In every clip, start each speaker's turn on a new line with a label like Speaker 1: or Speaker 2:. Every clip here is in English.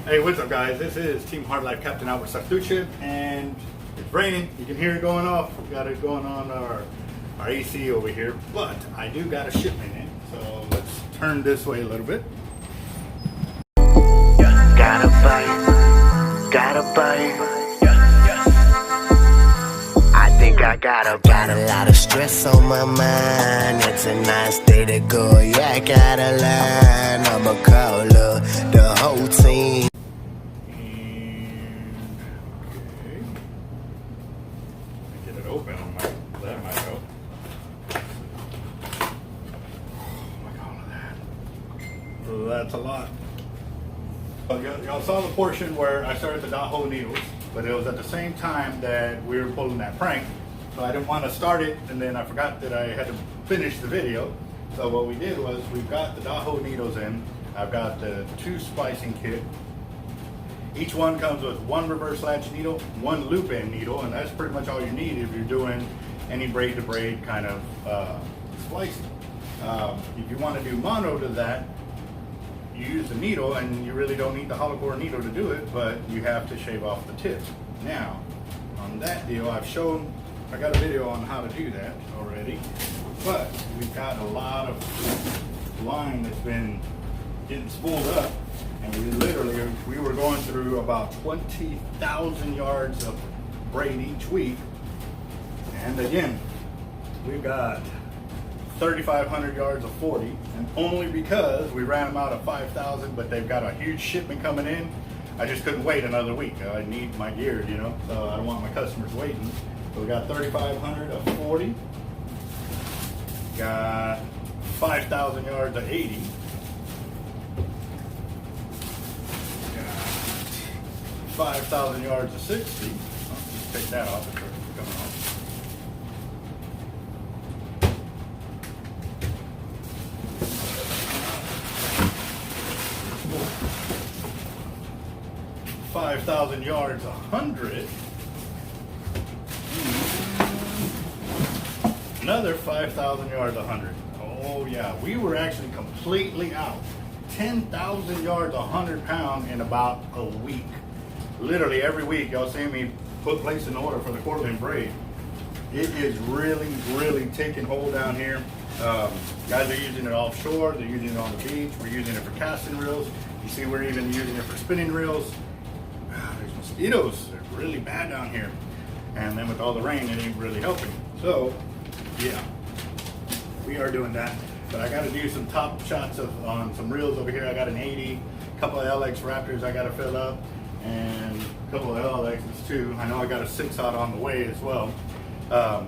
Speaker 1: Hey, what's up guys? This is Team Hard Life Captain out with Zertuche, and it's raining. You can hear it going off. We got it going on our AC over here, but I do got a shipment in. So let's turn this way a little bit.
Speaker 2: Gotta bite. I think I got a lot of stress on my mind. It's a nice day to go. Yeah, I gotta line. I'ma call up the whole team.
Speaker 1: Get it open. That might help. Look at all of that. So that's a lot. Y'all saw the portion where I started the Dahoo needles, but it was at the same time that we were pulling that prank. So I didn't want to start it, and then I forgot that I had to finish the video. So what we did was we've got the Dahoo needles in. I've got the 2 splicing kit. Each one comes with 1 reverse latch needle, 1 loop end needle, and that's pretty much all you need if you're doing any braid to braid kind of splicing. If you want to do mono to that, you use the needle, and you really don't need the hollow core needle to do it, but you have to shave off the tips. Now, on that deal, I got a video on how to do that already, but we've got a lot of line that's been getting spooled up, and we were going through about 20,000 yards of braid each week, and again, we've got 3,500 yards of 40, and only because we ran them out of 5,000, but they've got a huge shipment coming in. I just couldn't wait another week. I need my gear, you know, so I don't want my customers waiting. So we got 3,500 of 40, got 5,000 yards of 80, got 5,000 yards of 60. I'll just take that off, it's coming off. 5,000 yards, 100. Another 5,000 yards, 100. Oh yeah, we were actually completely out. 10,000 yards, 100 pound in about a week. Literally every week, y'all see me place an order for the Cortland braid. It is really taking hold down here. Guys are using it offshore. They're using it on the beach. We're using it for casting reels. You see, we're even using it for spinning reels. There's mosquitoes. They're really bad down here. And then with all the rain, it ain't really helping. So, yeah, we are doing that. But I got to do some top shots on some reels over here. I got an 80, a couple of LX Raptors I got to fill up, and a couple of LXs too. I know I got a 6-aught on the way as well.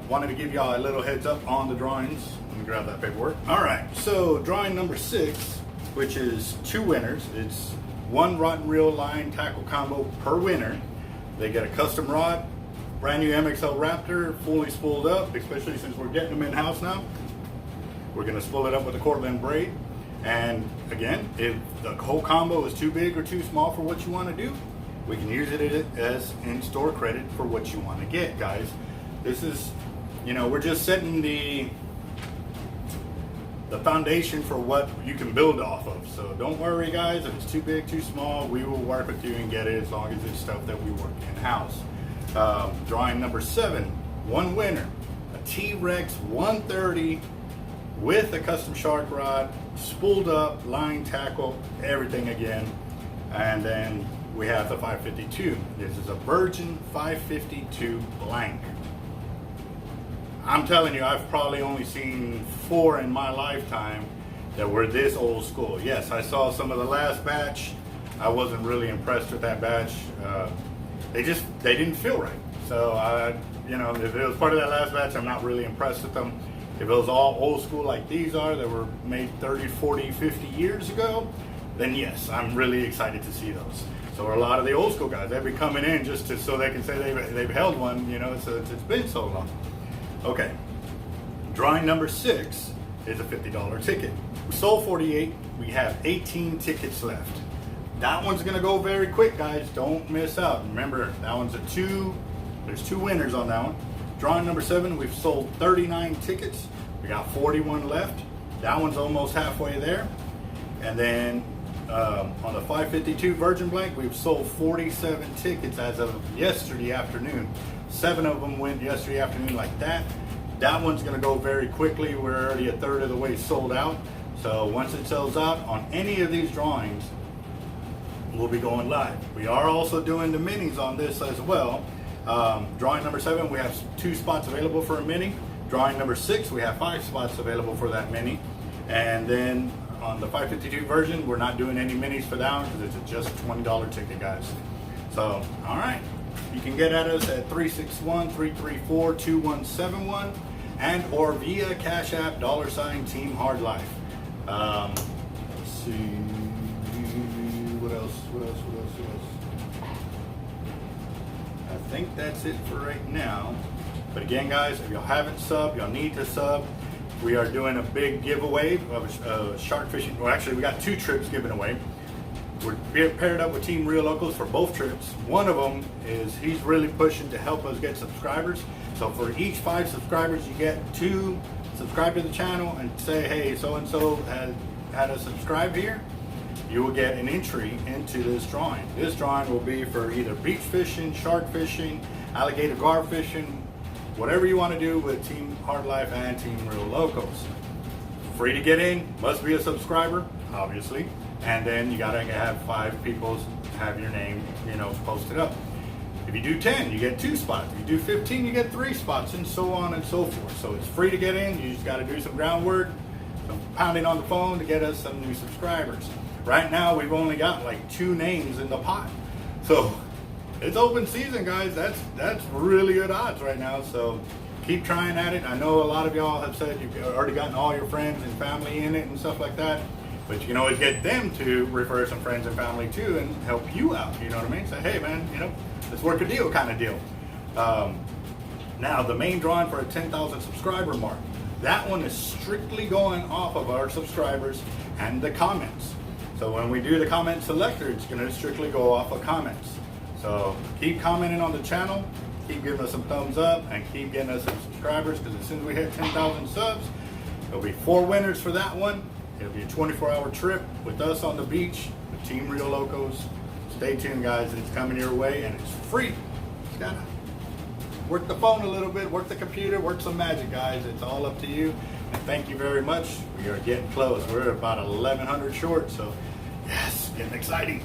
Speaker 1: Wanted to give y'all a little heads up on the drawings. Let me grab that paperwork. All right, so drawing number 6, which is 2 winners. It's 1 rod and reel line tackle combo per winner. They get a custom rod, brand new MXL Raptor, fully spooled up, especially since we're getting them in-house now. We're gonna spool it up with the Cortland braid. And again, if the whole combo is too big or too small for what you wanna do, we can use it as in-store credit for what you wanna get, guys. This is, you know, we're just setting the foundation for what you can build off of. So don't worry guys, if it's too big, too small, we will work with you and get it as long as it's stuff that we work in-house. Drawing number 7, 1 winner, a T-Rex 130 with a custom shark rod, spooled up, line tackle, everything again. And then we have the 552. This is a Virgin 552 blank. I'm telling you, I've probably only seen 4 in my lifetime that were this old school. Yes, I saw some of the last batch. I wasn't really impressed with that batch. They didn't feel right. So you know, if it was part of that last batch, I'm not really impressed with them. If it was all old school like these are, that were made 30, 40, 50 years ago, then yes, I'm really excited to see those. So a lot of the old school guys, they've been coming in just so they can say they've held one, you know, it's been so long. Okay, drawing number 6 is a $50 ticket. We sold 48, we have 18 tickets left. That one's gonna go very quick, guys, don't miss out. Remember, that one's there's 2 winners on that one. Drawing number 7, we've sold 39 tickets. We got 41 left. That one's almost halfway there. And then On the 552 Virgin Blank, we've sold 47 tickets as of yesterday afternoon. 7 of them went yesterday afternoon like that. That one's going to go very quickly. We're already a third of the way sold out. So once it sells out on any of these drawings, we'll be going live. We are also doing the minis on this as well. Drawing number 7, we have 2 spots available for a mini. Drawing number 6, we have 5 spots available for that mini. And then on the 552 version, we're not doing any minis for that one because it's just a $20 ticket, guys. So, all right. You can get at us at 361-334-2171 and or via Cash App, $Team Hard Life. Let's see. What else? I think that's it for right now. But again, guys, if y'all haven't subbed, y'all need to sub. We are doing a big giveaway of shark fishing. Well, actually, we got 2 trips given away. We're paired up with Team Real Locals for both trips. One of them is he's really pushing to help us get subscribers. So for each 5 subscribers, you get 2 subscribe to the channel and say, hey, so-and-so had a subscribe here. You will get an entry into this drawing. This drawing will be for either beach fishing, shark fishing, alligator gar fishing, whatever you want to do with Team Hard Life and Team Real Locals. Free to get in, must be a subscriber, obviously. And then you gotta have 5 people have your name, posted up. If you do 10, you get 2 spots. If you do 15, you get 3 spots, and so on and so forth. So it's free to get in. You just gotta do some groundwork, some pounding on the phone to get us some new subscribers. Right now, we've only got like 2 names in the pot. So it's open season, guys. That's really good odds right now. So keep trying at it. I know a lot of y'all have said you've already gotten all your friends and family in it and stuff like that. But you can always get them to refer some friends and family too and help you out. You know what I mean? Say, hey man, let's work a deal kind of deal. Now the main drawing for a 10,000 subscriber mark. That one is strictly going off of our subscribers and the comments. So when we do the comment selector, it's going to strictly go off of comments. So keep commenting on the channel, keep giving us some thumbs up, and keep getting us some subscribers, because as soon as we hit 10,000 subs, there'll be 4 winners for that one. It'll be a 24-hour trip with us on the beach with Team Real Locals. Stay tuned, guys. It's coming your way, and it's free. Just gotta work the phone a little bit, work the computer, work some magic, guys. It's all up to you. And thank you very much. We are getting close. We're about 1,100 short, so yes, getting exciting.